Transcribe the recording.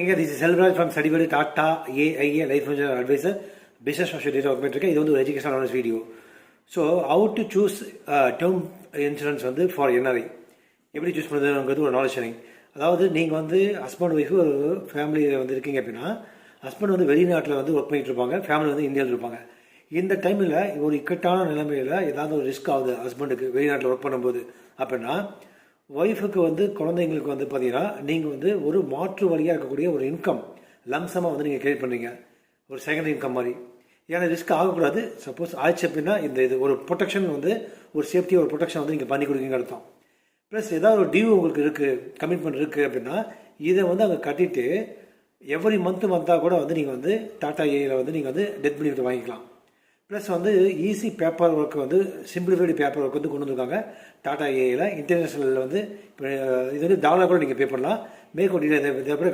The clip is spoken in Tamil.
This is Selvaraj from Studybury Tata AIA Life Insurance Advisor, Business Social Data Documentary. This is an educational knowledge video. So, how to choose term insurance for NRI? எப்படி சூஸ் பண்ணுறதுங்கிறது ஒரு நாலேஜ் ஷேரிங். அதாவது நீங்கள் ஹஸ்பண்ட் ஒய்ஃபு ஒரு ஃபேமிலியில் இருக்கீங்க அப்படின்னா, ஹஸ்பண்ட் வெளிநாட்டில் ஒர்க் பண்ணிட்டு இருப்பாங்க, ஃபேமிலி இந்தியாவில் இருப்பாங்க. இந்த டைமில் ஒரு இக்கட்டான நிலைமையில் ஏதாவது ஒரு ரிஸ்க் ஆகுது ஹஸ்பண்டுக்கு வெளிநாட்டில் ஒர்க் பண்ணும்போது அப்படின்னா, ஒய்ஃபுக்கு குழந்தைங்களுக்கு பார்த்தீங்கன்னா நீங்கள் ஒரு மாற்று வழியாக இருக்கக்கூடிய ஒரு இன்கம் லம்சமாக நீங்கள் கிரியேட் பண்ணுறீங்க, ஒரு செகண்ட் இன்கம் மாதிரி. ஏன்னா ரிஸ்க் ஆகக்கூடாது. சப்போஸ் ஆயிடுச்சு அப்படின்னா இது ஒரு ப்ரொடெக்ஷன் ஒரு சேஃப்டி ஒரு ப்ரொடெக்ஷன் நீங்கள் பண்ணி கொடுக்குங்க அர்த்தம். ப்ளஸ் ஏதாவது ஒரு டியூ உங்களுக்கு இருக்குது, கமிட்மெண்ட் இருக்குது அப்படின்னா இதை அங்கே கட்டிட்டு எவ்ரி மந்த்தாக கூட நீங்கள் டாடா ஏயில் நீங்கள் டெத் பெனிஃபிட் வாங்கிக்கலாம். Plus easy paper work simplified paper work கொண்டு வந்திருக்காங்க டாடா ஏயில். இன்டர்நேஷ்னலில் இப்போ இது டாலர் கூட நீங்கள் பே பண்ணலாம். மேற்கொண்டு இதை